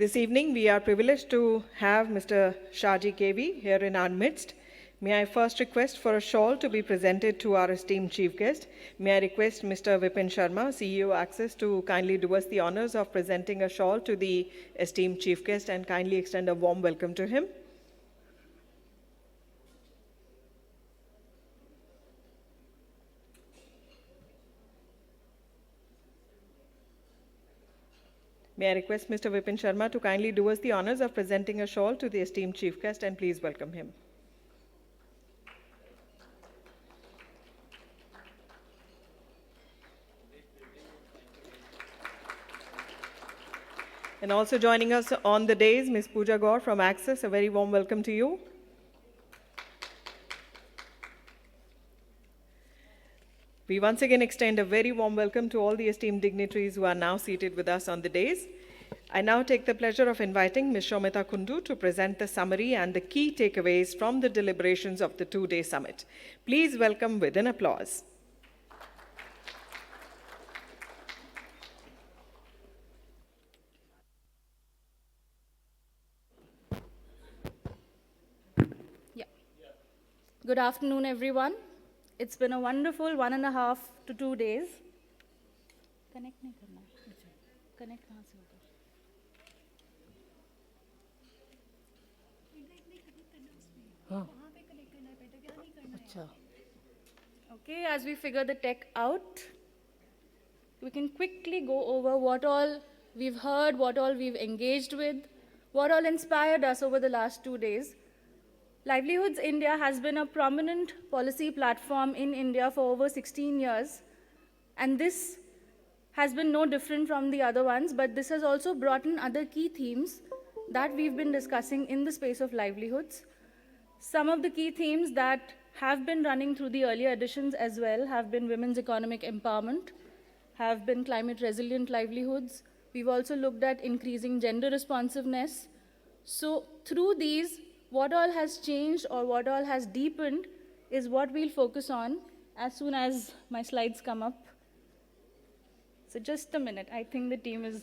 This evening, we are privileged to have Mr. Shaji KV here in our midst. May I first request for a shawl to be presented to our esteemed chief guest. May I request Mr. Vipin Sharma, CEO Access, to kindly do us the honors of presenting a shawl to the esteemed chief guest and kindly extend a warm welcome to him. May I request Mr. Vipin Sharma to kindly do us the honors of presenting a shawl to the esteemed chief guest, and please welcome him. And also joining us on the dais, Ms. Pooja Gaur from Access. A very warm welcome to you. We once again extend a very warm welcome to all the esteemed dignitaries who are now seated with us on the dais. I now take the pleasure of inviting Ms. Shomita Kundu to present the summary and the key takeaways from the deliberations of the two-day summit. Please welcome with an applause. Good afternoon, everyone. It's been a wonderful 1.5 to 2 days. Connect nahi karna. Connect kahan se hoga? Okay, as we figure the tech out, we can quickly go over what all we've heard, what all we've engaged with, what all inspired us over the last 2 days. Livelihoods India has been a prominent policy platform in India for over 16 years, and this has been no different from the other ones, but this has also brought in other key themes that we've been discussing in the space of livelihoods. Some of the key themes that have been running through the earlier editions as well have been women's economic empowerment, have been climate resilient livelihoods. We've also looked at increasing gender responsiveness. So through these, what all has changed or what all has deepened is what we'll focus on as soon as my slides come up. So just a minute, I think the team is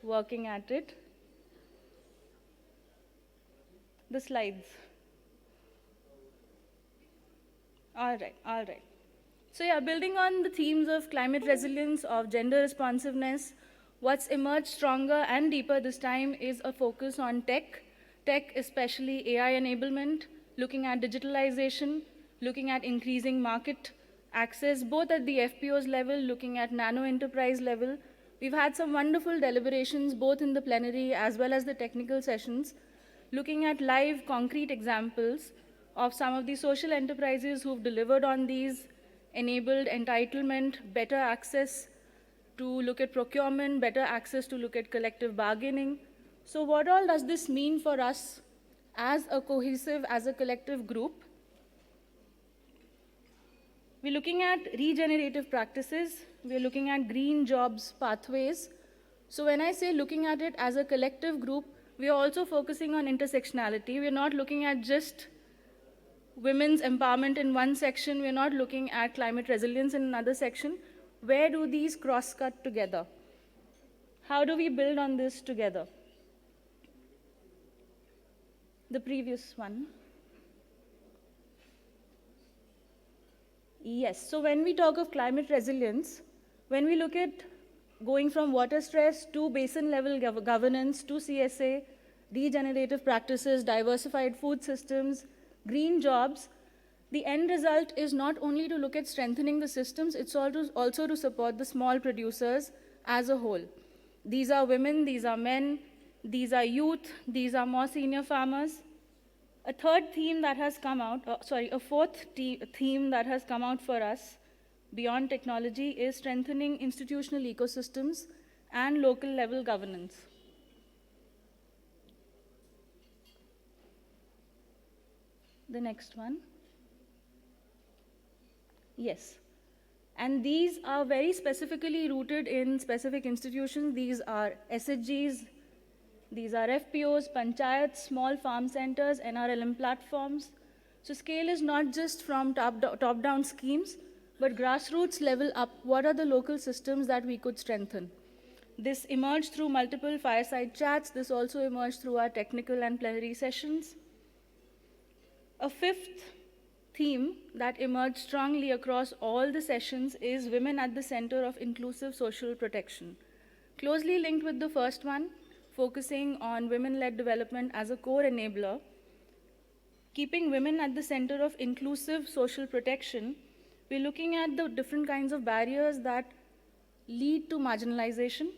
working at it. The slides. All right. So yeah, building on the themes of climate resilience, of gender responsiveness, what's emerged stronger and deeper this time is a focus on tech, especially AI enablement, looking at digitalization, looking at increasing market access, both at the FPO's level, looking at nano enterprise level. We've had some wonderful deliberations, both in the plenary as well as the technical sessions, looking at live concrete examples of some of the social enterprises who've delivered on these, enabled entitlement, better access to look at procurement, better access to look at collective bargaining. So what all does this mean for us as a cohesive, as a collective group? We're looking at regenerative practices. We're looking at green jobs pathways. So when I say looking at it as a collective group, we are also focusing on intersectionality. We're not looking at just women's empowerment in one section. We're not looking at climate resilience in another section. Where do these cross-cut together? How do we build on this together? The previous one. Yes, so when we talk of climate resilience, when we look at going from water stress to basin level governance to CSA, regenerative practices, diversified food systems, green jobs, the end result is not only to look at strengthening the systems, it's also to support the small producers as a whole. These are women, these are men, these are youth, these are more senior farmers. A third theme that has come out, a fourth theme that has come out for us beyond technology is strengthening institutional ecosystems and local level governance. The next one. Yes. And these are very specifically rooted in specific institutions. These are SHGs, these are FPOs, panchayats, small farm centers, NRLM platforms. So scale is not just from top-down schemes, but grassroots level up. What are the local systems that we could strengthen? This emerged through multiple fireside chats. This also emerged through our technical and plenary sessions. A fifth theme that emerged strongly across all the sessions is women at the center of inclusive social protection. Closely linked with the first one, focusing on women-led development as a core enabler, keeping women at the center of inclusive social protection, we're looking at the different kinds of barriers that lead to marginalization.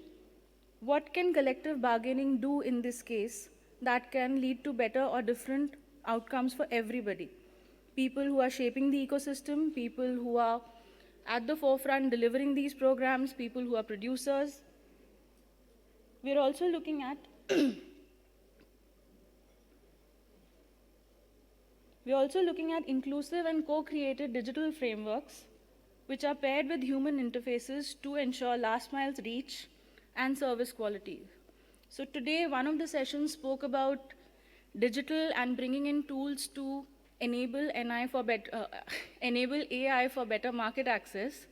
What can collective bargaining do in this case that can lead to better or different outcomes for everybody? People who are shaping the ecosystem, people who are at the forefront delivering these programs, people who are producers. We're also looking at inclusive and co-created digital frameworks which are paired with human interfaces to ensure last mile's reach and service quality. So today, one of the sessions spoke about digital and bringing in tools to enable AI for better market access.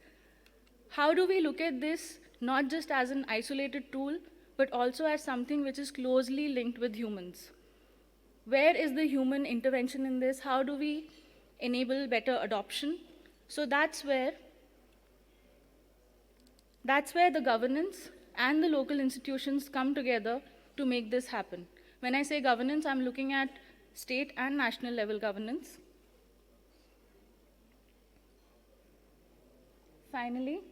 How do we look at this not just as an isolated tool, but also as something which is closely linked with humans? Where is the human intervention in this? How do we enable better adoption? So that's where the governance and the local institutions come together to make this happen. When I say governance, I'm looking at state and national level governance. Finally,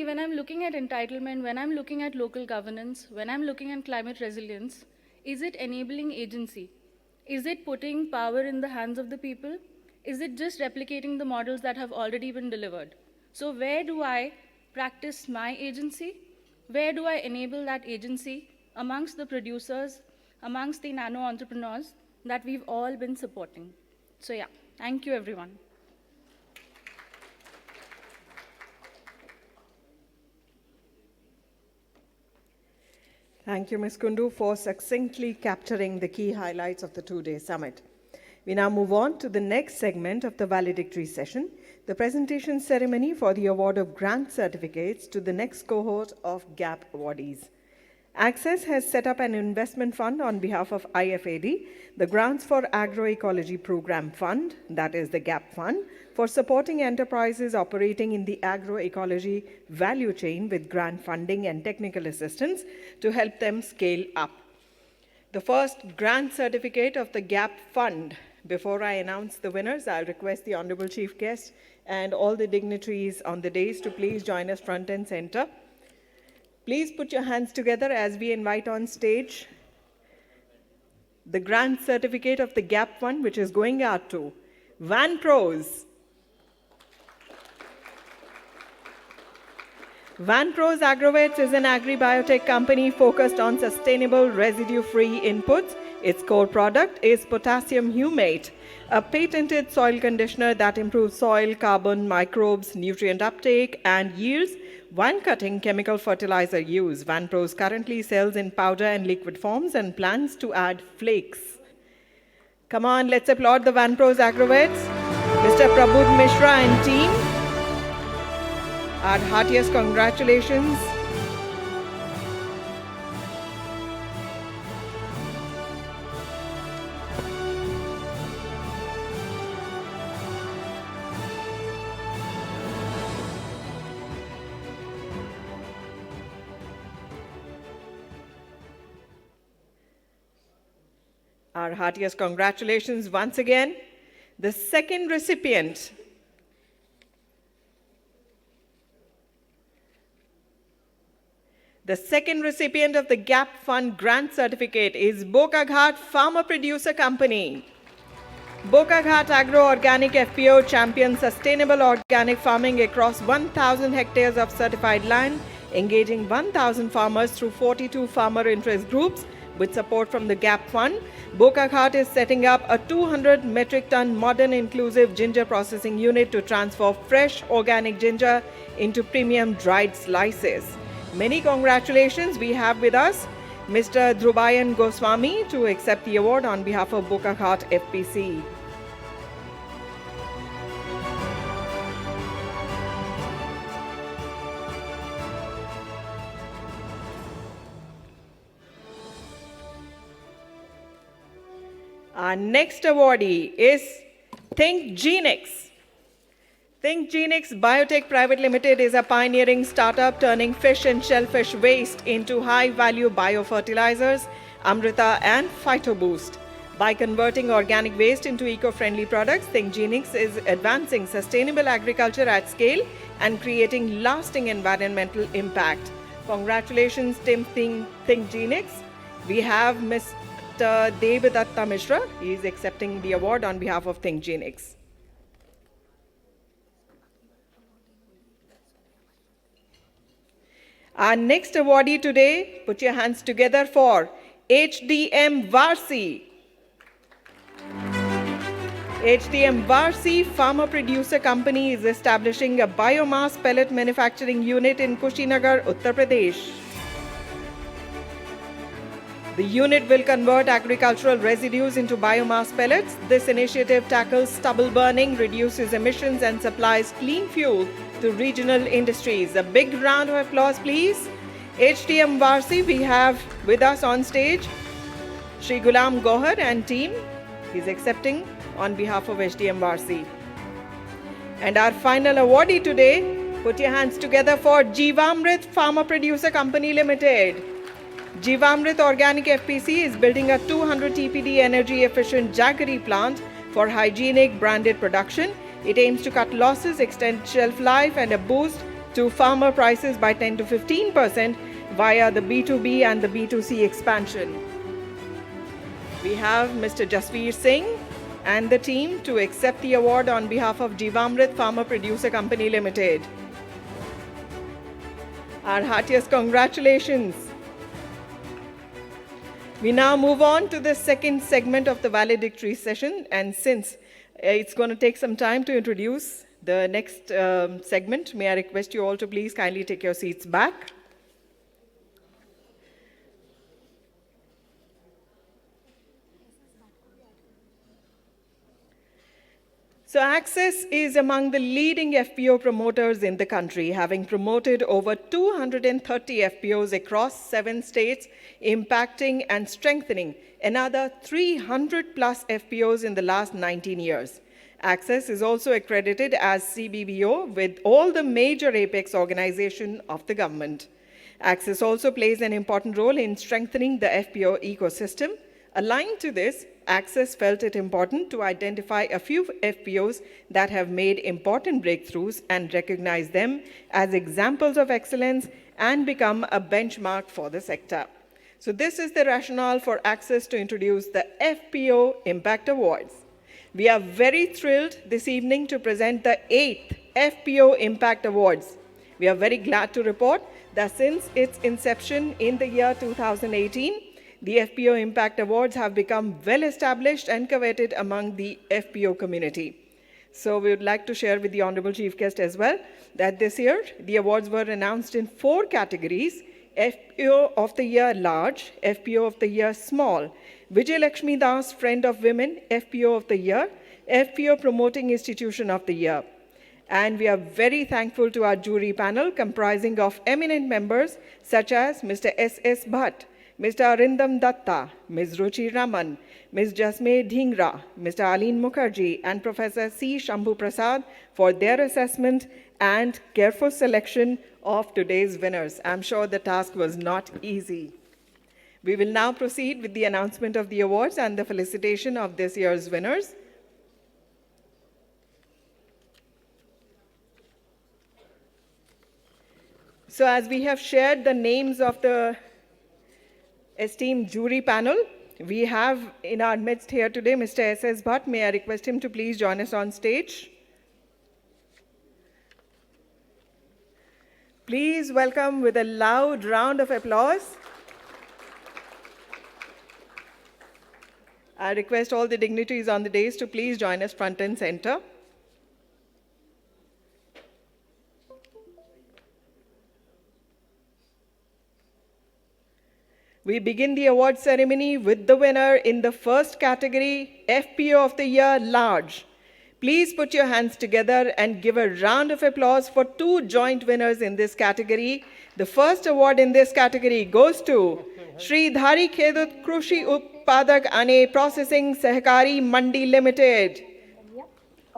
when I'm looking at entitlement, when I'm looking at local governance, when I'm looking at climate resilience, is it enabling agency? Is it putting power in the hands of the people? Is it just replicating the models that have already been delivered? So where do I practice my agency? Where do I enable that agency amongst the producers, amongst the nano entrepreneurs that we've all been supporting? So yeah, thank you everyone. Thank you, Ms. Kundu, for succinctly capturing the key highlights of the two-day summit. We now move on to the next segment of the valedictory session, the presentation ceremony for the award of grant certificates to the next cohort of GAP awardees. Access has set up an investment fund on behalf of IFAD, the Grants for Agroecology Program Fund, that is the GAP Fund, for supporting enterprises operating in the agroecology value chain with grant funding and technical assistance to help them scale up. The first grant certificate of the GAP Fund. Before I announce the winners, I'll request the Honorable Chief Guest and all the dignitaries on the dais to please join us front and center. Please put your hands together as we invite on stage the grant certificate of the GAP Fund, which is going out to Van Pros. Van Pros Agrovets is an agri-biotech company focused on sustainable residue-free inputs. Its core product is potassium humate, a patented soil conditioner that improves soil, carbon, microbes, nutrient uptake, and yields while cutting chemical fertilizer use. Van Pros currently sells in powder and liquid forms and plans to add flakes. Come on, let's applaud the Van Pros Agrovets, Mr. Prabodh Mishra and team. Our heartiest congratulations. Our heartiest congratulations once again. The second recipient of the GAP Fund grant certificate is Bokaghat Farmer Producer Company. Bokaghat Agro Organic FPO champions sustainable organic farming across 1,000 hectares of certified land, engaging 1,000 farmers through 42 farmer interest groups. With support from the GAP Fund, Bokaghat is setting up a 200 metric ton modern inclusive ginger processing unit to transfer fresh organic ginger into premium dried slices. Many congratulations. We have with us Mr. Dhrubayan Goswami to accept the award on behalf of Bokakhat FPC. Our next awardee is Think Genix. Think Genix Biotech Private Limited is a pioneering startup turning fish and shellfish waste into high-value biofertilizers, Amrita and PhytoBoost. By converting organic waste into eco-friendly products, Think Genix is advancing sustainable agriculture at scale and creating lasting environmental impact. Congratulations, Team Think Genix. We have Mr. Devadatta Mishra. He is accepting the award on behalf of Think Genix. Our next awardee today, put your hands together for HDM Varsi. HDM Varsi Farmer Producer Company is establishing a biomass pellet manufacturing unit in Kushinagar, Uttar Pradesh. The unit will convert agricultural residues into biomass pellets. This initiative tackles stubble burning, reduces emissions, and supplies clean fuel to regional industries. A big round of applause, please. HDM Varsi, we have with us on stage Shri Gulam Gohar and team. He's accepting on behalf of HDM Varsi. And our final awardee today, put your hands together for Jeevamrit Farmer Producer Company Limited. Jeevamrit Organic FPC is building a 200 TPD energy efficient jaggery plant for hygienic branded production. It aims to cut losses, extend shelf life, and a boost to farmer prices by 10 to 15% via the B2B and the B2C expansion. We have Mr. Jasveer Singh and the team to accept the award on behalf of Jeevamrit Farmer Producer Company Limited. Our heartiest congratulations. We now move on to the second segment of the valedictory session, and since it's going to take some time to introduce the next segment, may I request you all to please kindly take your seats back. So Access is among the leading FPO promoters in the country, having promoted over 230 FPOs across 7 states, impacting and strengthening another 300 plus FPOs in the last 19 years. Access is also accredited as CBBO with all the major apex organizations of the government. Access also plays an important role in strengthening the FPO ecosystem. Aligned to this, Access felt it important to identify a few FPOs that have made important breakthroughs and recognize them as examples of excellence and become a benchmark for the sector. So this is the rationale for Access to introduce the FPO Impact Awards. We are very thrilled this evening to present the 8th FPO Impact Awards. We are very glad to report that since its inception in the year 2018, the FPO Impact Awards have become well established and coveted among the FPO community. So we would like to share with the Honorable Chief Guest as well that this year the awards were announced in 4 categories: FPO of the Year Large, FPO of the Year Small, Vijay Lakshmi Das Friend of Women, FPO of the Year, FPO Promoting Institution of the Year. And we are very thankful to our jury panel comprising of eminent members such as Mr. S.S. Bhatt, Mr. Arindam Datta, Ms. Ruchi Raman, Ms. Jasme Dhingra, Mr. Aleen Mukherjee, and Professor C. Shambhu Prasad for their assessment and careful selection of today's winners. I'm sure the task was not easy. We will now proceed with the announcement of the awards and the felicitation of this year's winners. So as we have shared the names of the esteemed jury panel, we have in our midst here today Mr. S.S. Bhatt. May I request him to please join us on stage. Please welcome with a loud round of applause. I request all the dignitaries on the dais to please join us front and center. We begin the award ceremony with the winner in the first category, FPO of the Year Large. Please put your hands together and give a round of applause for two joint winners in this category. The first award in this category goes to Shri Dhari Khedut Krushi Utpadak Ane Processing Sehkari Mandi Limited.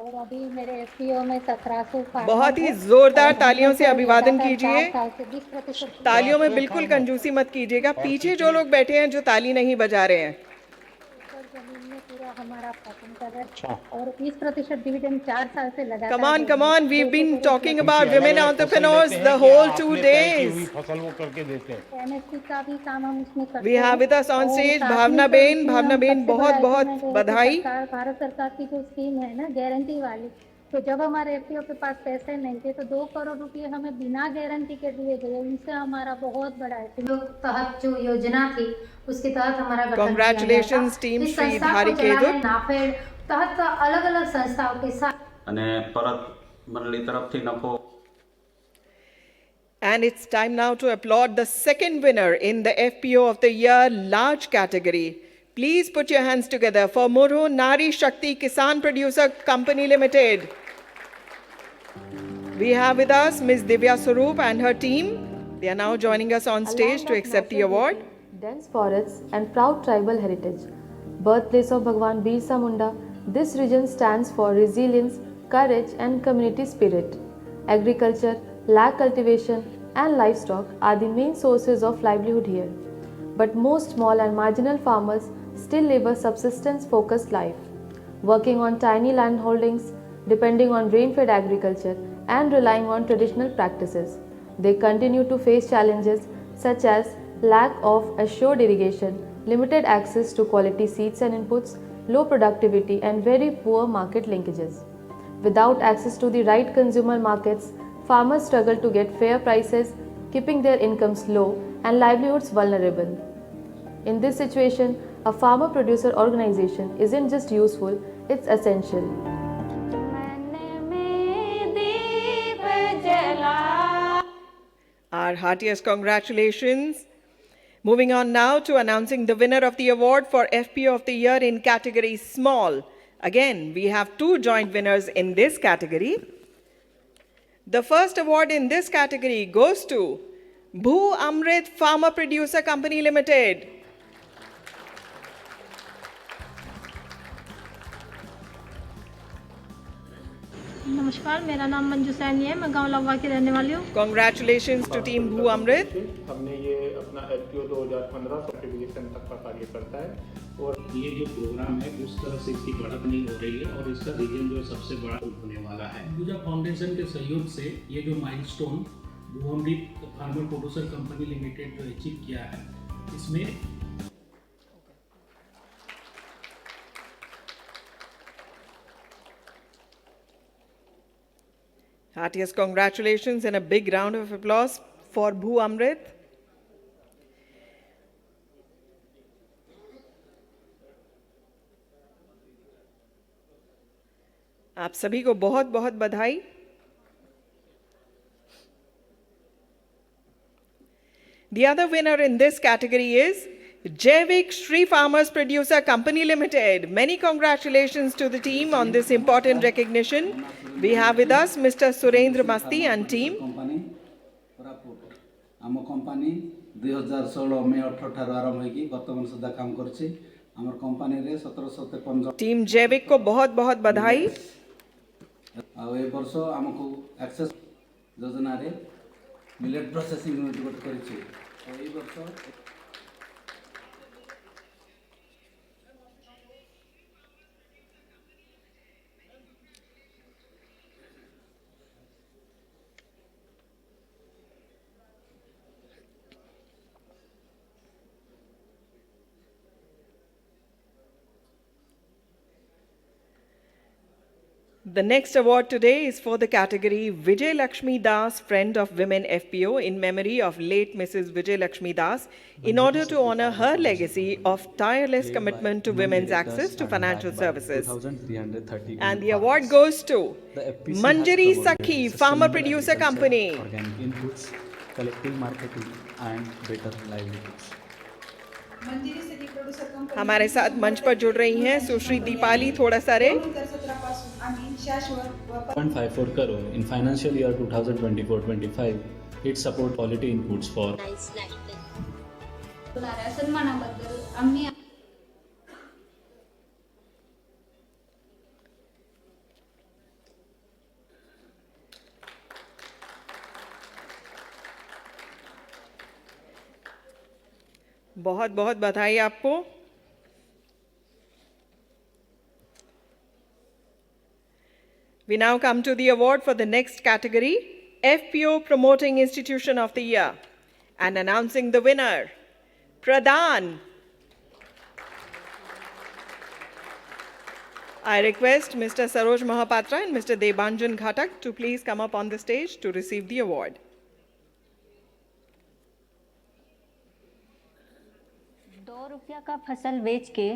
और अभी मेरे FPO में 1700 बहुत ही जोरदार तालियों से अभिवादन कीजिए। 20% तालियों में बिल्कुल कंजूसी मत कीजिएगा। पीछे जो लोग बैठे हैं जो ताली नहीं बजा रहे हैं, जमीन में पूरा हमारा पसंद कर रहा है और 20% डिविडेंड 4 साल से लगातार। Come on, we've been talking about women entrepreneurs the whole 2 days. फसल वो करके देते हैं। एमएसपी का भी काम हम उसमें करते हैं। We have with us on stage Bhavna Ben, बहुत बधाई। भारत सरकार की जो स्कीम है ना गारंटी वाली, तो जब हमारे एफपीओ के पास पैसे नहीं थे तो 2 करोड़ रुपए हमें बिना गारंटी के दिए गए। उनसे हमारा बहुत बड़ा एफपीओ तहत जो योजना थी उसके तहत हमारा गठन Congratulations team श्री धारी खेदुत। नाफेड तहत अलग-अलग संस्थाओं के साथ અને પરત મંડળી તરફથી નફો. And it's time now to applaud the second winner in the FPO of the Year Large category. Please put your hands together for Murhu Nari Shakti Kisan Producer Company Limited. We have with us Ms. Divya Swaroop and her team. They are now joining us on stage to accept the award. Dense forests and proud tribal heritage. Birthplace of Bhagwan Birsa Munda, this region stands for resilience, courage and community spirit. Agriculture, land cultivation and livestock are the main sources of livelihood here. But most small and marginal farmers still live a subsistence-focused life, working on tiny land holdings, depending on rain-fed agriculture and relying on traditional practices. They continue to face challenges such as lack of assured irrigation, limited access to quality seeds and inputs, low productivity and very poor market linkages. Without access to the right consumer markets, farmers struggle to get fair prices, keeping their incomes low and livelihoods vulnerable. In this situation, a farmer-producer organization isn't just useful, it's essential. Our heartiest congratulations. Moving on now to announcing the winner of the award for FPO of the Year in category Small. Again, we have two joint winners in this category. The first award in this category goes to Bhu Amrit Farmer Producer Company Limited. नमस्कार, मेरा नाम मंजू सैनी है। मैं गांव लव्वा की रहने वाली हूँ। Congratulations to team Bhu Amrit. हमने ये अपना एफपीओ 2015 सर्टिफिकेशन तक का कार्य करता है और ये जो प्रोग्राम है उस तरह से इसकी बढ़त नहीं हो रही है और इसका रीजन जो सबसे बड़ा होने वाला है। पूजा फाउंडेशन के सहयोग से ये जो milestone Bhuamrit farmer producer company limited जो अचीव किया है, इसमें Heartiest congratulations and a big round of applause for Bhu Amrit. आप सभी को बहुत बहुत बधाई। The other winner in this category is Jaivik Shri Farmers Producer Company Limited. Many congratulations to the team on this important recognition. We have with us Mr. Surendra Masti and team. आम company 2016 में 18 ठार आरंभ होगी वर्तमान सुधा काम करछि। हमर company रे 1753 टीम जैविक को बहुत बहुत बधाई। आ ए वर्ष हमको एक्सेस योजना रे मिलेट प्रोसेसिंग यूनिट गठ करछि। ए वर्ष The next award today is for the category Vijay Lakshmi Das Friend of Women FPO in memory of late Mrs. Vijay Lakshmi Das in order to honor her legacy of tireless commitment to women's access to financial services. And the award goes to Manjari Sakhi Farmer Producer Company. Organic inputs, collective marketing and better livelihoods. हमारे साथ मंच पर जुड़ रही हैं सुश्री दीपाली थोड़ा सारे 1.54 crore in financial year 2024-25. It support quality inputs for सन्मानाबद्दल आम्ही बहुत बहुत बधाई आपको। We now come to the award for the next category, FPO Promoting Institution of the Year, and announcing the winner, Pradhan. I request Mr. Saroj Mahapatra and Mr. Debanjan Ghatak to please come up on the stage to receive the award. ₹2 का फसल बेच के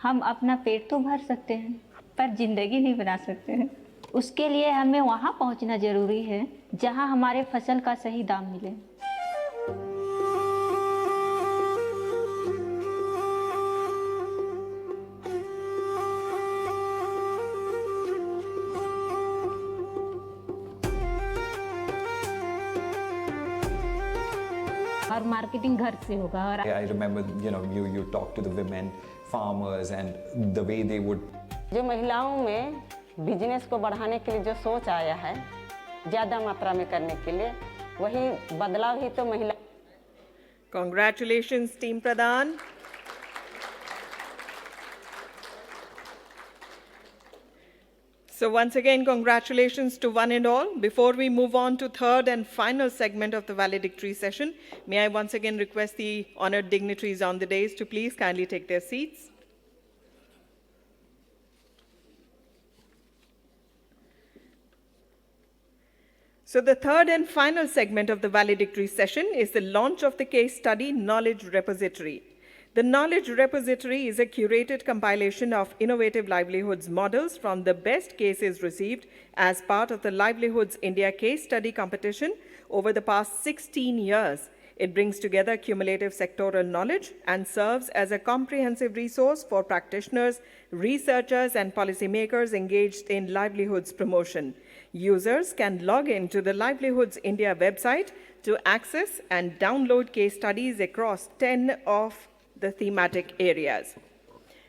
हम अपना पेट तो भर सकते हैं, पर जिंदगी नहीं बना सकते हैं। उसके लिए हमें वहाँ पहुँचना जरूरी है जहाँ हमारे फसल का सही दाम मिले। और मार्केटिंग घर से होगा। और I remember, you talk to the women farmers and the way they would. जो महिलाओं में बिजनेस को बढ़ाने के लिए जो सोच आया है ज़्यादा मात्रा में करने के लिए, वही बदलाव ही तो महिला। Congratulations, Team Pradhan. So once again, congratulations to one and all. Before we move on to third and final segment of the valedictory session, may I once again request the honored dignitaries on the dais to please kindly take their seats. So the third and final segment of the valedictory session is the launch of the case study Knowledge Repository. The Knowledge Repository is a curated compilation of innovative livelihoods models from the best cases received as part of the Livelihoods India Case Study Competition over the past 16 years. It brings together cumulative sectoral knowledge and serves as a comprehensive resource for practitioners, researchers, and policymakers engaged in livelihoods promotion. Users can log in to the Livelihoods India website to access and download case studies across 10 of the thematic areas.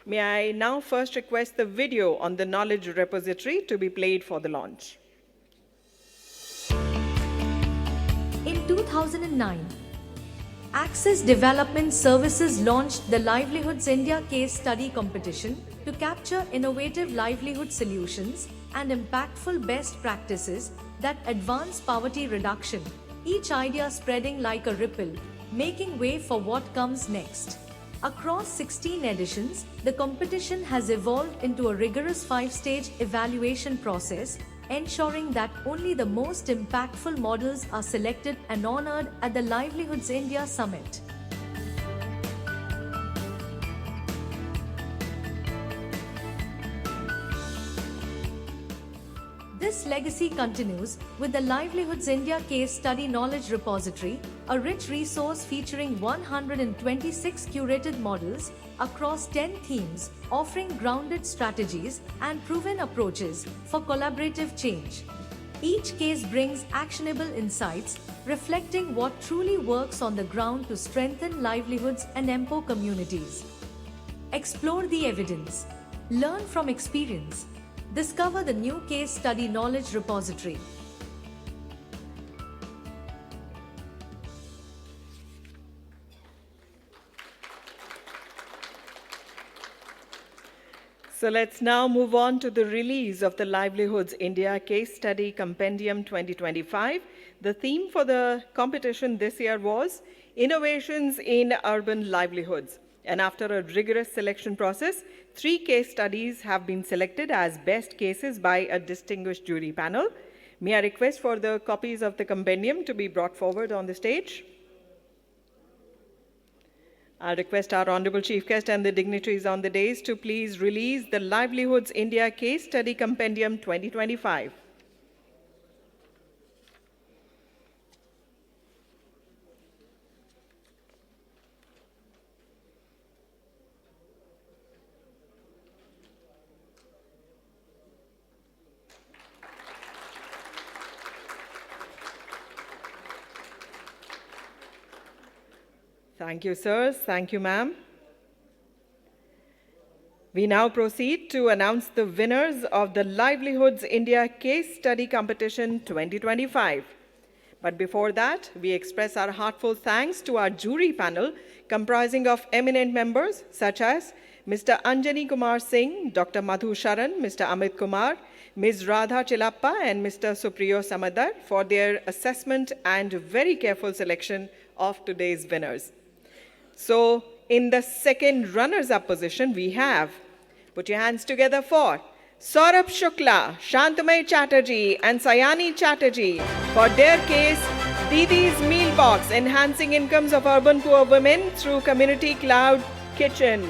May I now first request the video on the Knowledge Repository to be played for the launch. In 2009, Access Development Services launched the Livelihoods India Case Study Competition to capture innovative livelihood solutions and impactful best practices that advance poverty reduction, each idea spreading like a ripple, making way for what comes next. Across 16 editions, the competition has evolved into a rigorous 5-stage evaluation process, ensuring that only the most impactful models are selected and honored at the Livelihoods India Summit. This legacy continues with the Livelihoods India Case Study Knowledge Repository, a rich resource featuring 126 curated models across 10 themes, offering grounded strategies and proven approaches for collaborative change. Each case brings actionable insights, reflecting what truly works on the ground to strengthen livelihoods and empower communities. Explore the evidence, learn from experience, discover the new case study knowledge repository. So let's now move on to the release of the Livelihoods India Case Study Compendium 2025. The theme for the competition this year was Innovations in Urban Livelihoods. And after a rigorous selection process, 3 case studies have been selected as best cases by a distinguished jury panel. May I request for the copies of the compendium to be brought forward on the stage? I'll request our Honorable Chief Guest and the dignitaries on the dais to please release the Livelihoods India Case Study Compendium 2025. Thank you, sirs. Thank you, ma'am. We now proceed to announce the winners of the Livelihoods India Case Study Competition 2025. But before that, we express our heartfelt thanks to our jury panel comprising of eminent members such as Mr. Anjani Kumar Singh, Dr. Madhu Sharan, Mr. Amit Kumar, Ms. Radha Chilappa and Mr. Supriyo Samadar for their assessment and very careful selection of today's winners. So in the second runners-up position, we have, put your hands together for Saurabh Shukla, Shantamay Chatterjee and Sayani Chatterjee for their case, Didi's Meal Box, Enhancing Incomes of Urban Poor Women through Community Cloud Kitchen.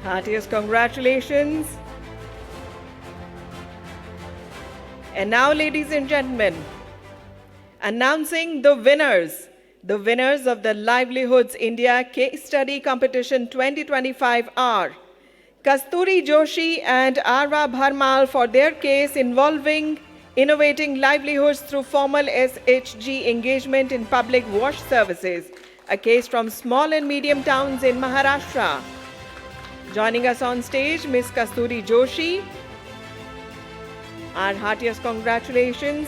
Heartiest congratulations. And now, ladies and gentlemen, announcing the winners of the Livelihoods India Case Study Competition 2025 are Kasturi Joshi and Arva Bharmal for their case involving innovating livelihoods through formal SHG engagement in public wash services, a case from small and medium towns in Maharashtra. Joining us on stage, Ms. Kasturi Joshi. Our heartiest congratulations.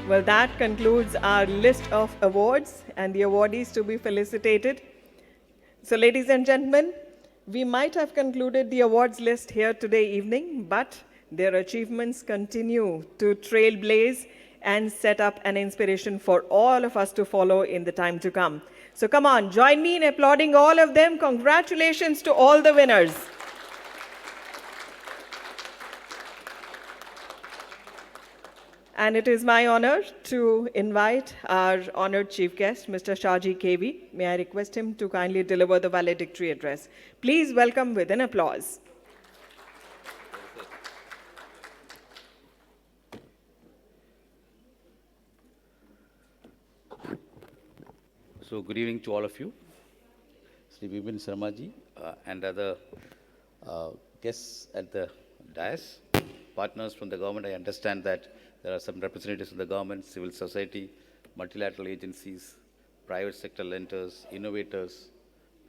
Well, that concludes our list of awards and the awardees to be felicitated. So, ladies and gentlemen, we might have concluded the awards list here today evening, but their achievements continue to trailblaze and set up an inspiration for all of us to follow in the time to come. So come on, join me in applauding all of them. Congratulations to all the winners. And it is my honor to invite our honored chief guest, Mr. Shaji KV. May I request him to kindly deliver the valedictory address. Please welcome with an applause. So good evening to all of you. Sri Vipin Sharma ji and other guests at the dais, partners from the government. I understand that there are some representatives of the government, civil society, multilateral agencies, private sector lenders, innovators,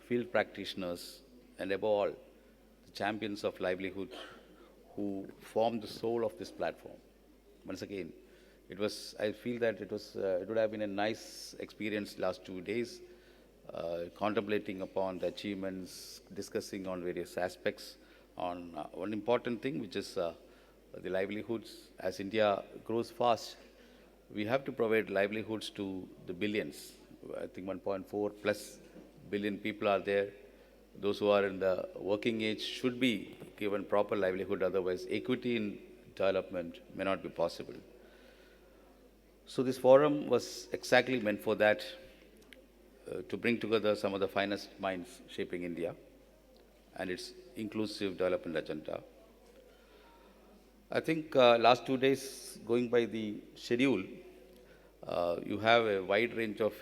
field practitioners, and above all, the champions of livelihood who form the soul of this platform. Once again, I feel that it would have been a nice experience last 2 days, contemplating upon the achievements, discussing on various aspects on one important thing, which is the livelihoods. As India grows fast, we have to provide livelihoods to the billions. I think 1.4 plus billion people are there. Those who are in the working age should be given proper livelihood, otherwise equity in development may not be possible. So this forum was exactly meant for that, to bring together some of the finest minds shaping India and its inclusive development agenda. I think last 2 days, going by the schedule, you have a wide range of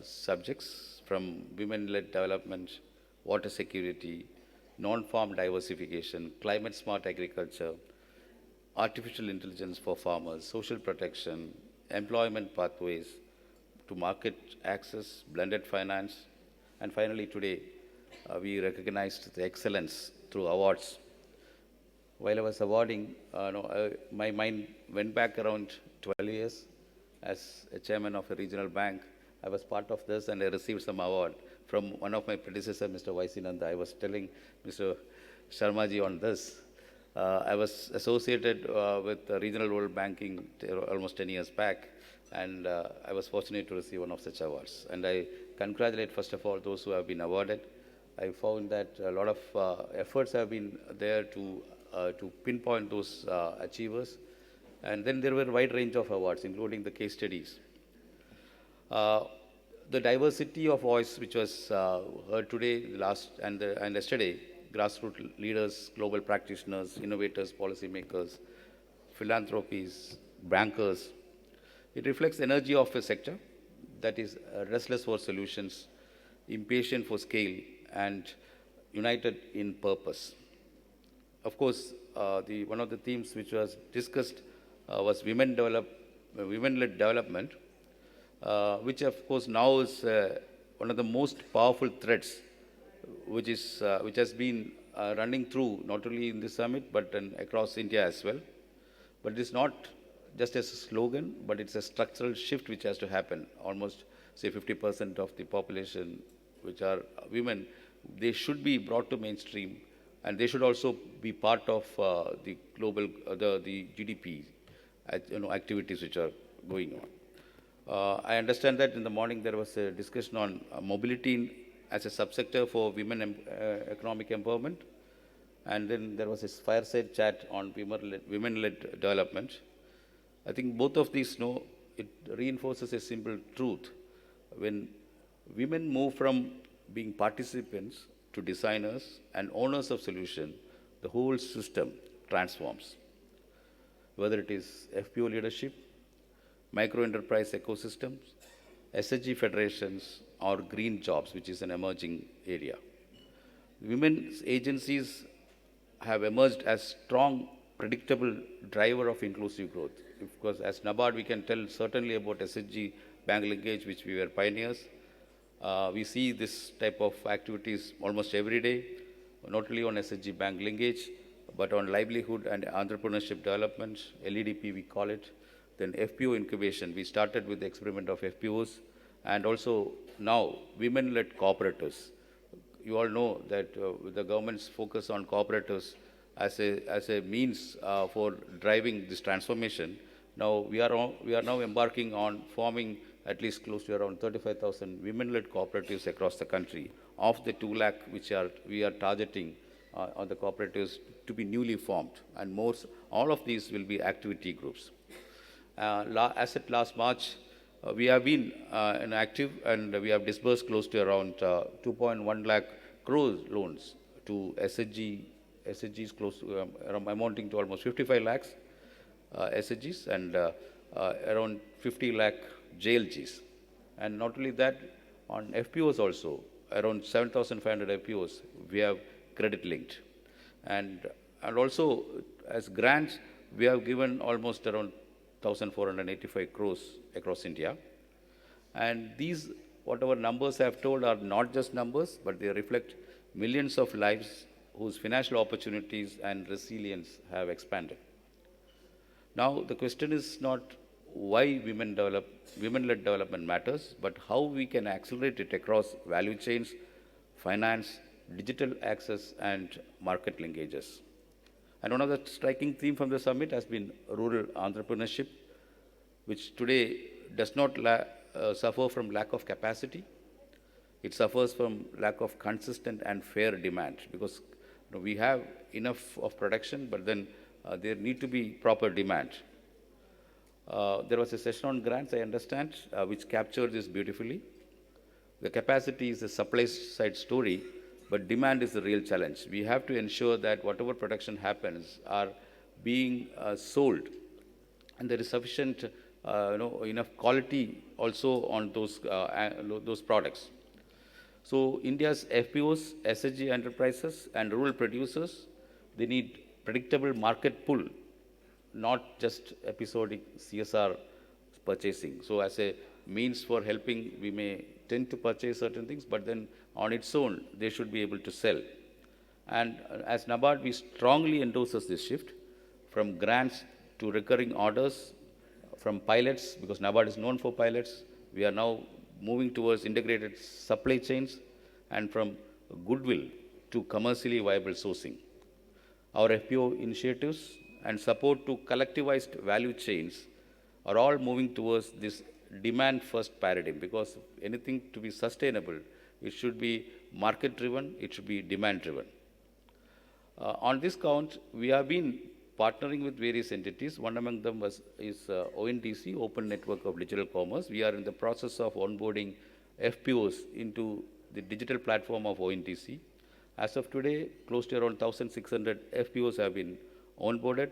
subjects from women-led development, water security, non-farm diversification, climate-smart agriculture, artificial intelligence for farmers, social protection, employment pathways to market access, blended finance, and finally today we recognized the excellence through awards. While I was awarding, my mind went back around 12 years as a chairman of a regional bank, I was part of this and I received some award from one of my predecessors, Mr. Y.C. Nanda. I was telling Mr. Sharmaji on this. I was associated with regional world banking almost 10 years back, and I was fortunate to receive one of such awards. And I congratulate, first of all, those who have been awarded. I found that a lot of efforts have been there to pinpoint those achievers. And then there were a wide range of awards, including the case studies. The diversity of voice which was heard today, and yesterday, grassroots leaders, global practitioners, innovators, policymakers, philanthropies, bankers, it reflects the energy of a sector that is restless for solutions, impatient for scale, and united in purpose. Of course, one of the themes which was discussed was women-led development, which of course now is one of the most powerful threads which has been running through not only in this summit but across India as well. But it's not just as a slogan, but it's a structural shift which has to happen. Almost, say, 50% of the population, which are women, they should be brought to mainstream, and they should also be part of the global, the GDP, activities which are going on. I understand that in the morning there was a discussion on mobility as a subsector for women economic empowerment, and then there was a fireside chat on women-led development. I think both of these it reinforces a simple truth. When women move from being participants to designers and owners of solution, the whole system transforms. Whether it is FPO leadership, micro-enterprise ecosystems, SHG federations, or green jobs, which is an emerging area. Women's agencies have emerged as strong, predictable driver of inclusive growth. Because as NABARD, we can tell certainly about SHG bank linkage, which we were pioneers. We see this type of activities almost every day, not only on SHG bank linkage, but on livelihood and entrepreneurship development, LEDP we call it. Then FPO incubation, we started with the experiment of FPOs, and also now women-led cooperatives. You all know that the government's focus on cooperatives as a means for driving this transformation. Now we are now embarking on forming at least close to around 35,000 women-led cooperatives across the country. Of the 2 lakh which we are targeting on the cooperatives to be newly formed, and all of these will be activity groups. As at last March, we have been active, and we have disbursed close to around 2.1 lakh crore loans to SHGs close to amounting to almost 55 lakhs SHGs and around 50 lakh JLGs. And not only that, on FPOs also, around 7,500 FPOs, we have credit linked. And also as grants, we have given almost around 1,485 crores across India. And these, whatever numbers I have told, are not just numbers, but they reflect millions of lives whose financial opportunities and resilience have expanded. Now, the question is not why women-led development matters, but how we can accelerate it across value chains, finance, digital access, and market linkages. And one of the striking themes from the summit has been rural entrepreneurship, which today does not suffer from lack of capacity. It suffers from lack of consistent and fair demand, because we have enough of production, but then there need to be proper demand. There was a session on grants, I understand, which captured this beautifully. The capacity is a supply side story, but demand is the real challenge. We have to ensure that whatever production happens are being sold, and there is sufficient, enough quality also on those products. So India's FPOs, SHG enterprises, and rural producers, they need predictable market pull, not just episodic CSR purchasing. So as a means for helping, we may tend to purchase certain things, but then on its own, they should be able to sell. And as NABARD, we strongly endorses this shift from grants to recurring orders, from pilots, because NABARD is known for pilots, we are now moving towards integrated supply chains, and from goodwill to commercially viable sourcing. Our FPO initiatives and support to collectivized value chains are all moving towards this demand-first paradigm, because anything to be sustainable, it should be market-driven, it should be demand-driven. On this count, we have been partnering with various entities. One among them is ONDC, Open Network of Digital Commerce. We are in the process of onboarding FPOs into the digital platform of ONDC. As of today, close to around 1,600 FPOs have been onboarded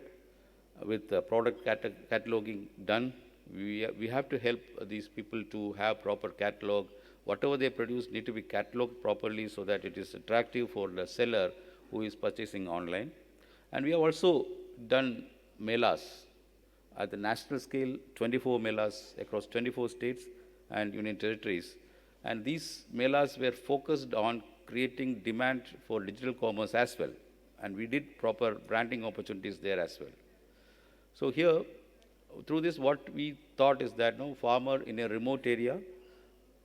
with product cataloging done. We have to help these people to have proper catalog. Whatever they produce need to be cataloged properly so that it is attractive for the seller who is purchasing online. And we have also done melas at the national scale, 24 melas across 24 states and union territories. And these melas were focused on creating demand for digital commerce as well. And we did proper branding opportunities there as well. So here, through this, what we thought is that no farmer in a remote area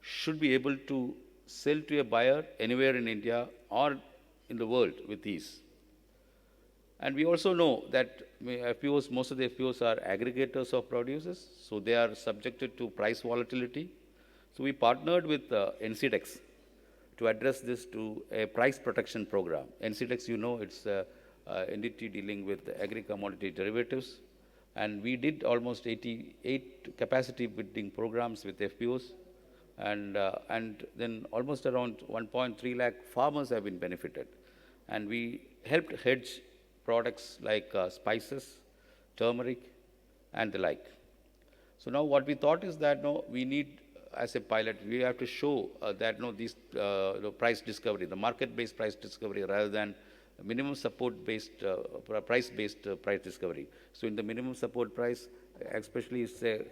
should be able to sell to a buyer anywhere in India or in the world with ease. And we also know that FPOs, most of the FPOs are aggregators of producers, so they are subjected to price volatility. So we partnered with NCDEX to address this to a price protection program. NCDEX, you know, it's an entity dealing with agri-commodity derivatives. And we did almost 88 capacity building programs with FPOs. And then almost around 1.3 lakh farmers have been benefited. And we helped hedge products like spices, turmeric, and the like. So now what we thought is that no, we need, as a pilot, we have to show that no, these price discovery, the market-based price discovery, rather than minimum support-based, price-based price discovery. So in the minimum support price, especially it's a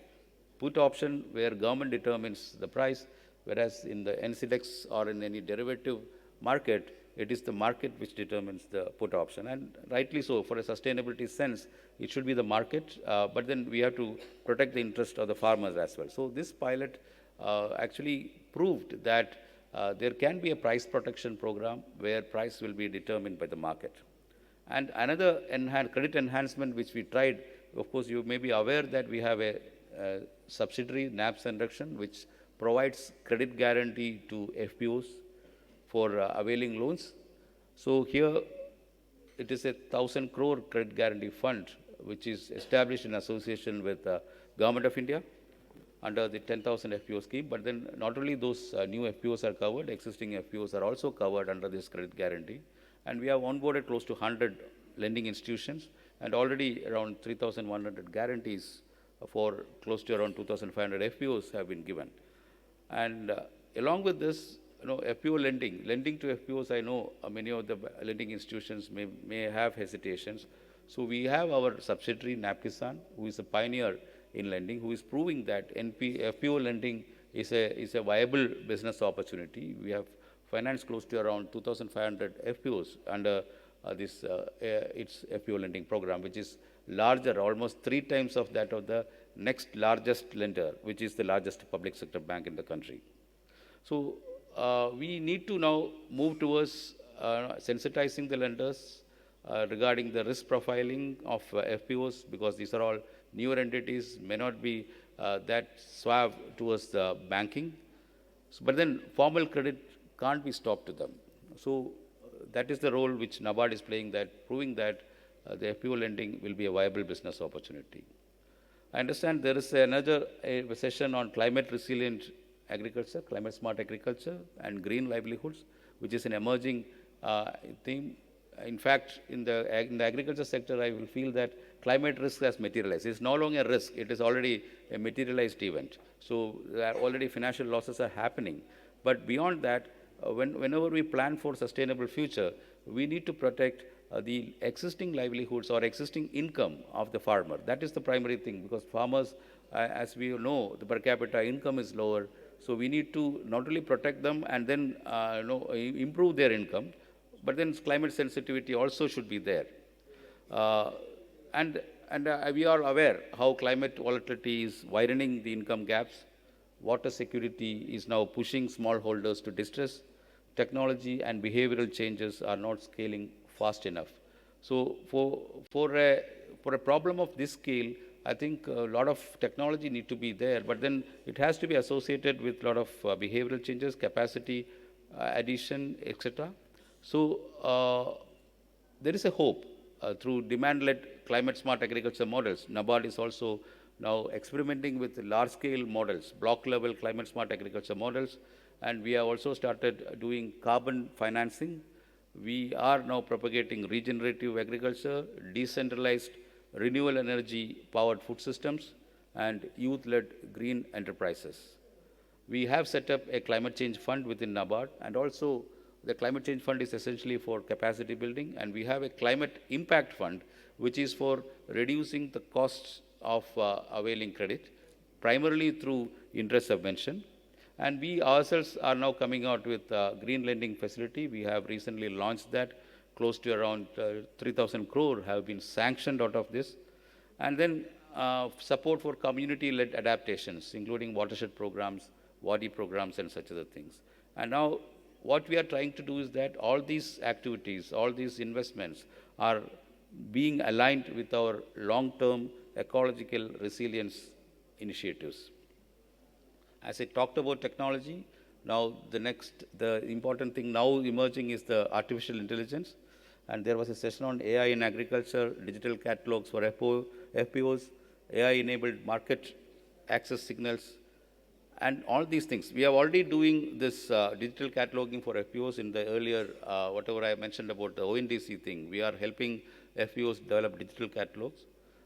put option where government determines the price, whereas in the NCDEX or in any derivative market, it is the market which determines the put option. And rightly so, for a sustainability sense, it should be the market, but then we have to protect the interest of the farmers as well. So this pilot actually proved that there can be a price protection program where price will be determined by the market. And another credit enhancement which we tried, of course, you may be aware that we have a subsidiary, NABS Induction, which provides credit guarantee to FPOs for availing loans. So here it is a 1,000 crore credit guarantee fund, which is established in association with Government of India under the 10,000 FPO scheme. But then not only those new FPOs are covered, existing FPOs are also covered under this credit guarantee. And we have onboarded close to 100 lending institutions, and already around 3,100 guarantees for close to around 2,500 FPOs have been given. And along with this, FPO lending to FPOs, I know many of the lending institutions may have hesitations. So we have our subsidiary, NAPKISAN, who is a pioneer in lending, who is proving that FPO lending is a viable business opportunity. We have financed close to around 2,500 FPOs under its FPO lending program, which is larger, almost 3 times of that of the next largest lender, which is the largest public sector bank in the country. So we need to now move towards sensitizing the lenders regarding the risk profiling of FPOs, because these are all newer entities, may not be that suave towards the banking. So, but then formal credit can't be stopped to them. So that is the role which NABARD is playing, that proving that the FPO lending will be a viable business opportunity. I understand there is another session on climate resilient agriculture, climate smart agriculture, and green livelihoods, which is an emerging theme. In fact, in the agriculture sector, I will feel that climate risk has materialized. It's no longer a risk, it is already a materialized event. So already financial losses are happening. But beyond that, whenever we plan for sustainable future, we need to protect the existing livelihoods or existing income of the farmer. That is the primary thing, because farmers, as we know, the per capita income is lower. So we need to not only protect them and then improve their income, but then climate sensitivity also should be there. And we are aware how climate volatility is widening the income gaps. Water security is now pushing smallholders to distress. Technology and behavioral changes are not scaling fast enough. So for a problem of this scale, I think a lot of technology need to be there, but then it has to be associated with a lot of behavioral changes, capacity addition, etc. So there is a hope through demand-led climate-smart agriculture models. NABARD is also now experimenting with large-scale models, block-level climate-smart agriculture models, and we have also started doing carbon financing. We are now propagating regenerative agriculture, decentralized renewable energy-powered food systems, and youth-led green enterprises. We have set up a climate change fund within NABARD, and also the climate change fund is essentially for capacity building, and we have a climate impact fund, which is for reducing the costs of availing credit, primarily through interest subvention. And we ourselves are now coming out with a green lending facility. We have recently launched that. Close to around 3,000 crore have been sanctioned out of this. And then support for community-led adaptations, including watershed programs, WADI programs, and such other things. And now what we are trying to do is that all these activities, all these investments are being aligned with our long-term ecological resilience initiatives. As I talked about technology, now the important thing now emerging is the artificial intelligence. And there was a session on AI in agriculture, digital catalogs for FPOs, AI-enabled market access signals, and all these things. We are already doing this digital cataloging for FPOs in the earlier, whatever I mentioned about the ONDC thing. We are helping FPOs develop digital catalogs.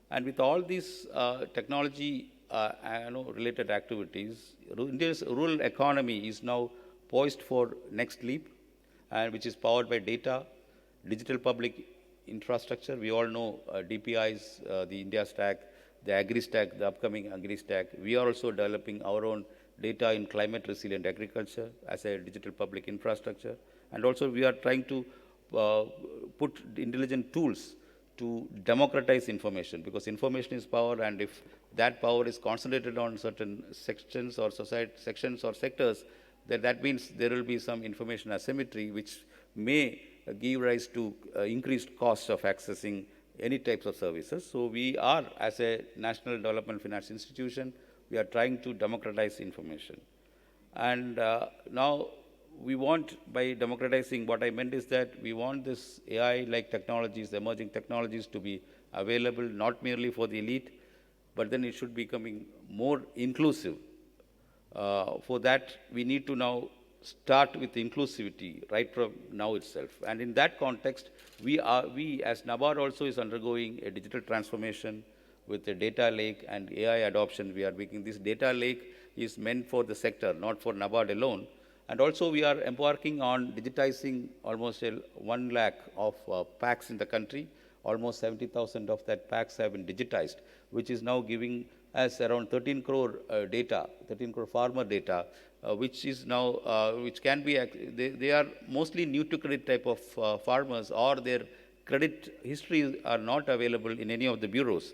And with all these technology related activities, India's rural economy is now poised for next leap, and which is powered by data, digital public infrastructure. We all know DPI's, the India Stack, the Agri Stack, the upcoming Agri Stack. We are also developing our own data in climate resilient agriculture as a digital public infrastructure. And also we are trying to put intelligent tools to democratize information, because information is power, and if that power is concentrated on certain sections or sectors, then that means there will be some information asymmetry which may give rise to increased costs of accessing any types of services. So we are, as a National Development Finance Institution, we are trying to democratize information. And now we want, by democratizing, what I meant is that we want this AI-like technologies, the emerging technologies, to be available not merely for the elite, but then it should be becoming more inclusive. For that, we need to now start with inclusivity right from now itself. And in that context, we as NABARD also is undergoing a digital transformation with a data lake and AI adoption. We are making this data lake is meant for the sector, not for NABARD alone. And also we are embarking on digitizing almost 1 lakh of packs in the country. Almost 70,000 of that packs have been digitized, which is now giving us around 13 crore data, 13 crore farmer data, which is now, which can be, they are mostly new to credit type of farmers, or their credit histories are not available in any of the bureaus.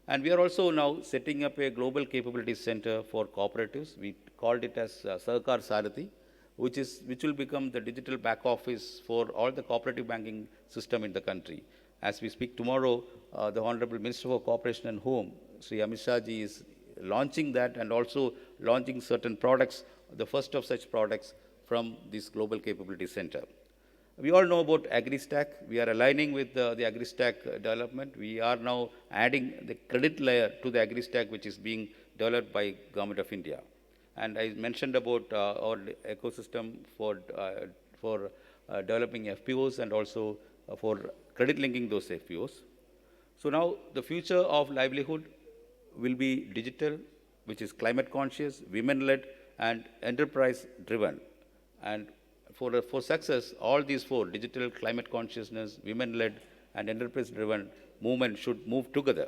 And we are also now setting up a global capability center for cooperatives. We called it as Sahakar Sarathi, which will become the digital back office for all the cooperative banking system in the country. As we speak tomorrow, the Honorable Minister for Cooperation and Home, Sri Amit Shah ji, is launching that, and also launching certain products, the first of such products from this Global Capability Center. We all know about AgriStack. We are aligning with the AgriStack development. We are now adding the credit layer to the AgriStack, which is being developed by Government of India. And I mentioned about our ecosystem for developing FPOs, and also for credit linking those FPOs. So now the future of livelihood will be digital, which is climate conscious, women-led, and enterprise-driven. And for success, all these four, digital, climate consciousness, women-led, and enterprise-driven movement should move together.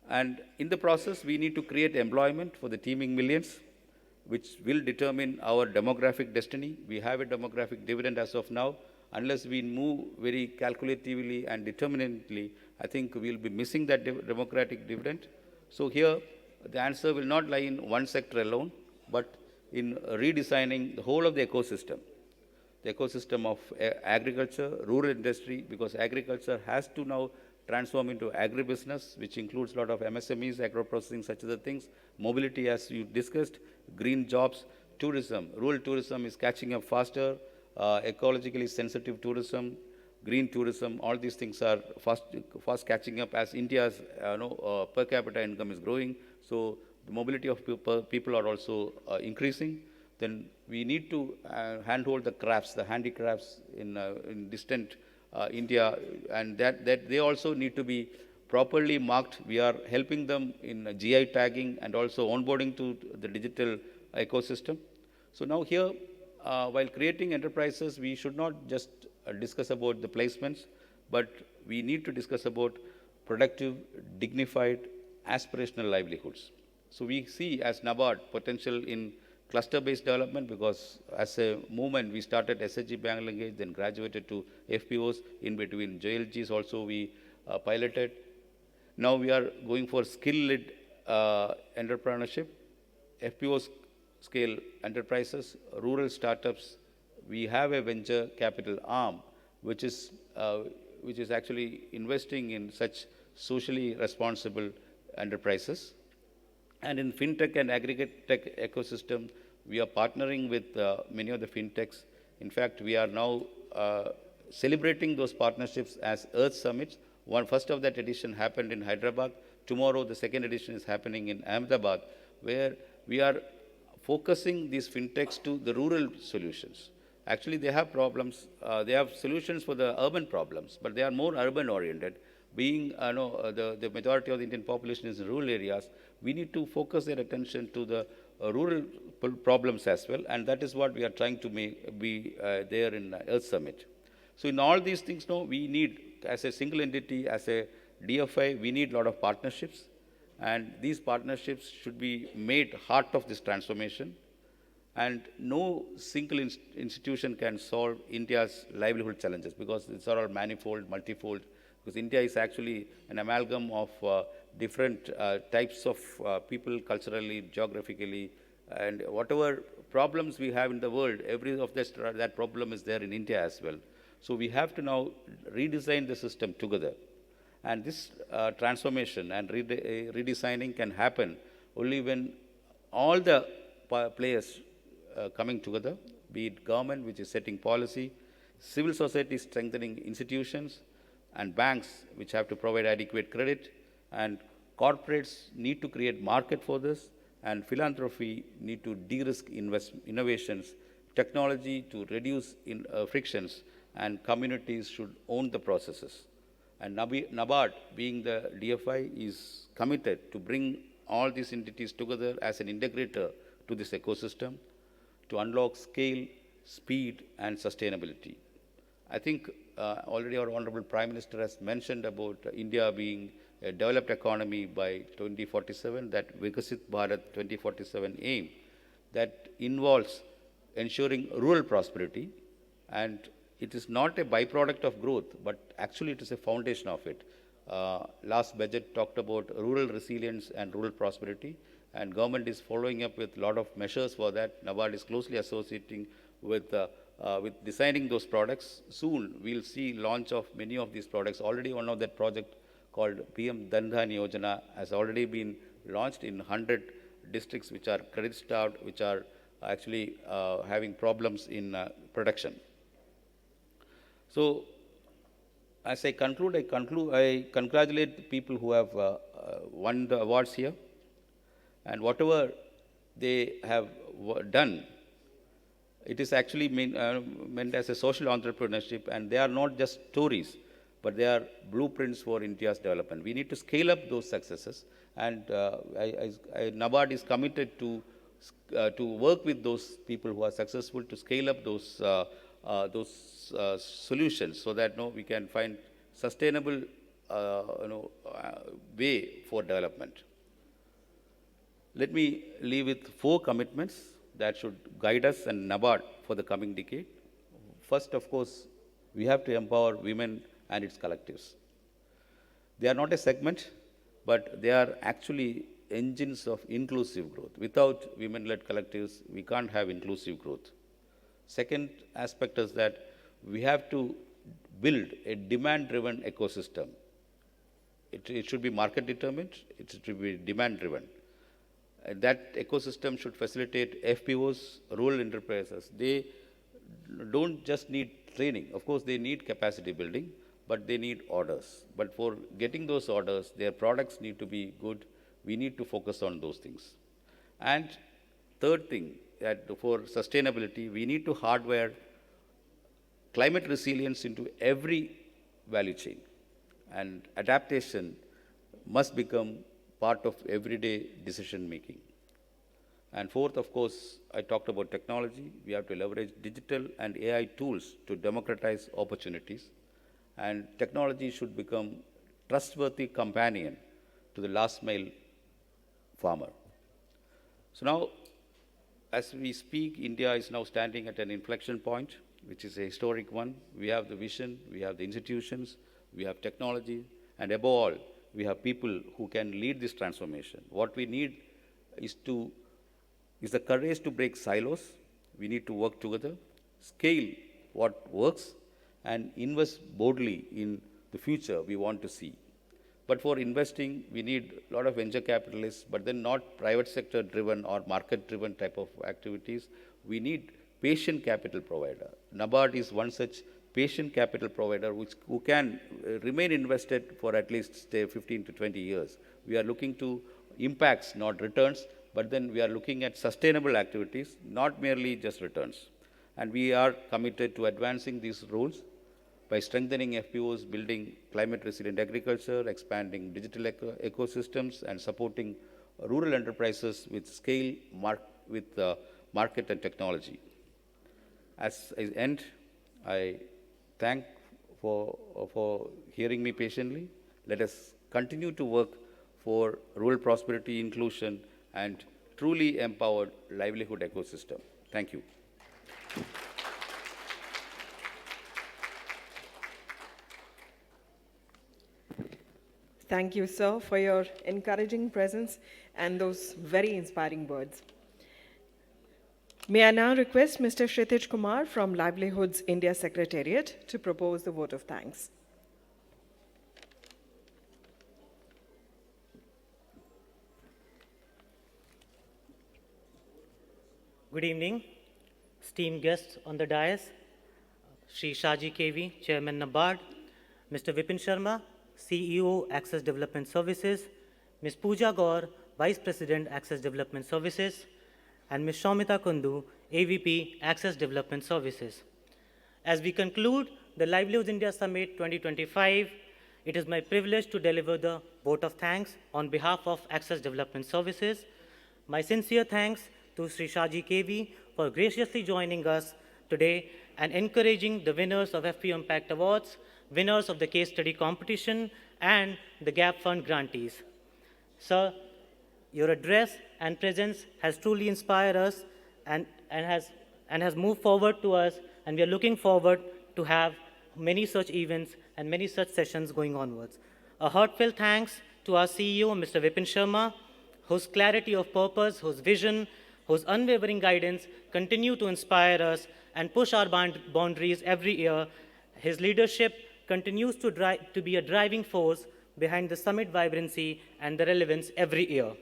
And in the process, we need to create employment for the teeming millions, which will determine our demographic destiny. We have a demographic dividend as of now. unless we move very calculatively and determinately, I think we'll be missing that democratic dividend. So here, the answer will not lie in one sector alone, but in redesigning the whole of the ecosystem of agriculture, rural industry, because agriculture has to now transform into agribusiness, which includes a lot of MSMEs, agro-processing, such other things, mobility, as you discussed, green jobs, tourism. Rural tourism is catching up faster, ecologically sensitive tourism, green tourism, all these things are fast catching up as India's per capita income is growing. So the mobility of people are also increasing. Then we need to handhold the crafts, the handicrafts in distant India, and that they also need to be properly marked. We are helping them in GI tagging and also onboarding to the digital ecosystem. So now here, while creating enterprises, we should not just discuss about the placements, but we need to discuss about productive, dignified, aspirational livelihoods. So we see as NABARD potential in cluster-based development, because as a movement, we started SHG Bangladesh, then graduated to FPOs. In between JLGs also we piloted. Now we are going for skill-led entrepreneurship, FPOs scale enterprises, rural startups. We have a venture capital arm, which is actually investing in such socially responsible enterprises. And in fintech and aggregate tech ecosystem, we are partnering with many of the fintechs. In fact, we are now celebrating those partnerships as Earth Summits. First of that edition happened in Hyderabad. Tomorrow, the second edition is happening in Ahmedabad, where we are focusing these fintechs to the rural solutions. Actually, they have problems. They have solutions for the urban problems, but they are more urban-oriented. Being the majority of the Indian population is in rural areas, we need to focus their attention to the rural problems as well, and that is what we are trying to be there in Earth Summit. So in all these things, we need, as a single entity, as a DFI, we need a lot of partnerships, and these partnerships should be made heart of this transformation. And no single institution can solve India's livelihood challenges, because these are all manifold, multifold, because India is actually an amalgam of different types of people, culturally, geographically, and whatever problems we have in the world, every of that problem is there in India as well. So we have to now redesign the system together. And this transformation and redesigning can happen only when all the players coming together, be it government, which is setting policy, civil society strengthening institutions, and banks, which have to provide adequate credit, and corporates need to create market for this, and philanthropy need to de-risk innovations, technology to reduce frictions, and communities should own the processes. And NABARD, being the DFI, is committed to bring all these entities together as an integrator to this ecosystem to unlock scale, speed, and sustainability. I think already our Honorable Prime Minister has mentioned about India being a developed economy by 2047, that Vikasit Bharat 2047 aim that involves ensuring rural prosperity, and it is not a byproduct of growth, but actually it is a foundation of it. Last budget talked about rural resilience and rural prosperity, and government is following up with a lot of measures for that. NABARD is closely associating with designing those products. Soon we'll see launch of many of these products. Already one of that project called PM Dhan Yojana has already been launched in 100 districts which are credit starved, which are actually having problems in production. So as I conclude, I congratulate the people who have won the awards here, and whatever they have done, it is actually meant as a social entrepreneurship, and they are not just stories, but they are blueprints for India's development. We need to scale up those successes, and NABARD is committed to work with those people who are successful to scale up those solutions, so that we can find sustainable way for development. Let me leave with 4 commitments that should guide us and NABARD for the coming decade. First, of course, We have to empower women and its collectives. They are not a segment, but they are actually engines of inclusive growth. Without women-led collectives, we can't have inclusive growth. Second aspect is that we have to build a demand-driven ecosystem. It should be market determined, it should be demand driven. That ecosystem should facilitate FPOs, rural enterprises. They don't just need training. Of course, they need capacity building, but they need orders. But for getting those orders, their products need to be good. We need to focus on those things. And third thing, that for sustainability, we need to hardwire climate resilience into every value chain. And adaptation must become part of everyday decision making. And fourth, of course, I talked about technology. We have to leverage digital and AI tools to democratize opportunities. And technology should become trustworthy companion to the last mile farmer. So now, as we speak, India is now standing at an inflection point, which is a historic one. We have the vision, we have the institutions, we have technology, and above all, we have people who can lead this transformation. What we need is the courage to break silos. We need to work together, scale what works, and invest boldly in the future we want to see. But for investing, we need a lot of venture capitalists, but then not private sector driven or market driven type of activities. We need patient capital provider. NABARD is one such patient capital provider who can remain invested for at least, say, 15 to 20 years. We are looking to impacts, not returns, but then we are looking at sustainable activities, not merely just returns. And we are committed to advancing these roles by strengthening FPOs, building climate resilient agriculture, expanding digital ecosystems, and supporting rural enterprises with scale, market and technology. As I end, I thank for hearing me patiently. Let us continue to work for rural prosperity, inclusion, and truly empowered livelihood ecosystem. Thank you. Thank you, sir, for your encouraging presence and those very inspiring words. May I now request Mr. Kshitij Kumar from Livelihoods India Secretariat to propose the vote of thanks. Good evening, esteemed guests on the dais, Shri Shaji KV, Chairman NABARD, Mr. Vipin Sharma, CEO, Access Development Services, Ms. Pooja Gaur, Vice President, Access Development Services, and Ms. Shaumita Kundu, AVP, Access Development Services. As we conclude the Livelihoods India Summit 2025, it is my privilege to deliver the vote of thanks on behalf of Access Development Services. My sincere thanks to Sri Shaji KV for graciously joining us today and encouraging the winners of FPO Impact Awards, winners of the case study competition, and the GAP Fund grantees. Sir, your address and presence has truly inspired us and has moved forward to us, and we are looking forward to have many such events and many such sessions going onwards. A heartfelt thanks to our CEO, Mr. Vipin Sharma, whose clarity of purpose, whose vision, whose unwavering guidance continue to inspire us and push our boundaries every year. His leadership continues to be a driving force behind the summit vibrancy and the relevance every year.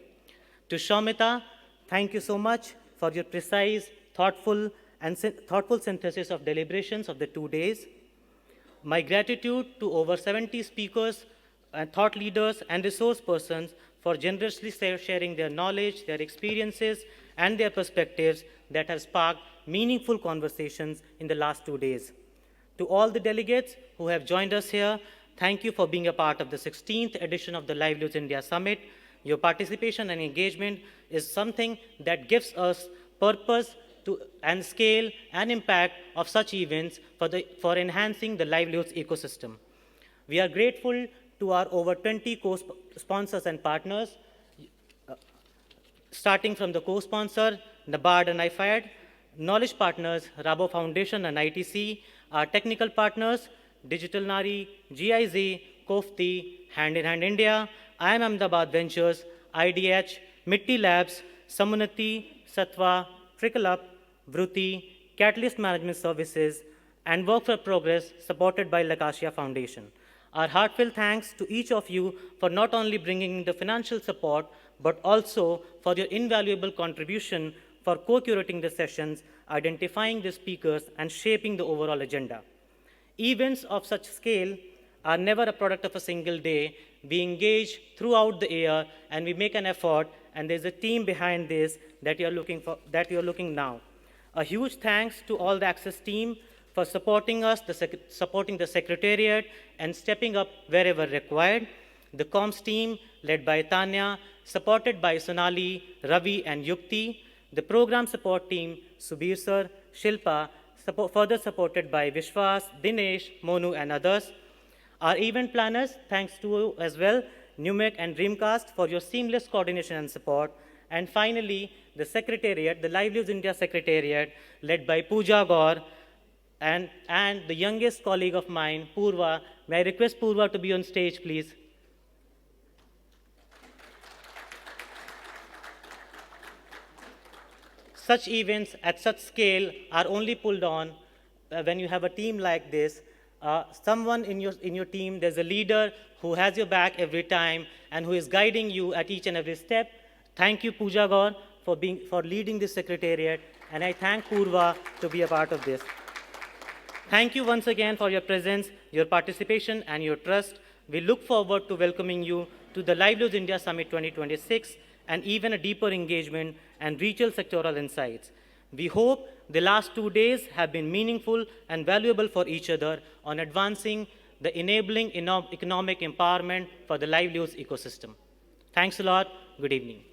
To Shaumita, thank you so much for your precise, thoughtful synthesis of deliberations of the 2 days. My gratitude to over 70 speakers and thought leaders and resource persons for generously sharing their knowledge, their experiences, and their perspectives that have sparked meaningful conversations in the last 2 days. To all the delegates who have joined us here, thank you for being a part of the 16th edition of the Livelihoods India Summit. Your participation and engagement is something that gives us purpose and scale and impact of such events for enhancing the livelihoods ecosystem. We are grateful to our over 20 co-sponsors and partners, starting from the co-sponsor, NABARD and IFAD, knowledge partners, Rabo Foundation and ITC, our technical partners, Digital Nari, GIZ, Kofti, Hand in Hand India, IIM Ahmedabad Ventures, IDH, Mitti Labs, Samunati, Satwa, Trickle Up, Vruti, Catalyst Management Services, and Work for Progress supported by Lakashya Foundation. Our heartfelt thanks to each of you for not only bringing the financial support, but also for your invaluable contribution for co-curating the sessions, identifying the speakers, and shaping the overall agenda. Events of such scale are never a product of a single day. We engage throughout the year, and we make an effort, and there's a team behind this that you're looking now. A huge thanks to all the Access team for supporting us, supporting the Secretariat, and stepping up wherever required. The comms team, led by Tanya, supported by Sonali, Ravi, and Yukti. The program support team, Subir Sir, Shilpa, further supported by Vishwas, Dinesh, Monu, and others. Our event planners, thanks to you as well, Numek and Dreamcast, for your seamless coordination and support. And finally, the Secretariat, the Livelihoods India Secretariat, led by Pooja Gaur, and the youngest colleague of mine, Purva. May I request Purva to be on stage, please? Such events at such scale are only pulled on when you have a team like this. Someone in your team, there's a leader who has your back every time and who is guiding you at each and every step. Thank you, Pooja Gaur, for leading this Secretariat, and I thank Purva to be a part of this. Thank you once again for your presence, your participation, and your trust. We look forward to welcoming you to the Livelihoods India Summit 2026 and even a deeper engagement and regional sectoral insights. We hope the last 2 days have been meaningful and valuable for each other on advancing the enabling economic empowerment for the livelihoods ecosystem. Thanks a lot. Good evening.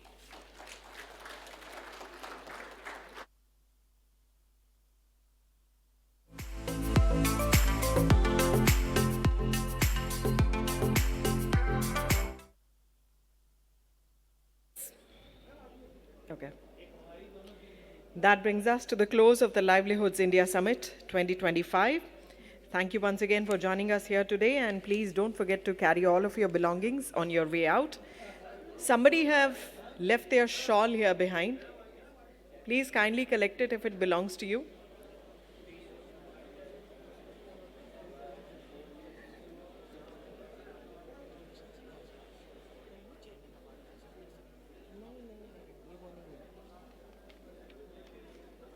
Okay. That brings us to the close of the Livelihoods India Summit 2025. Thank you once again for joining us here today, and please don't forget to carry all of your belongings on your way out. Somebody have left their shawl here behind. Please kindly collect it if it belongs to you.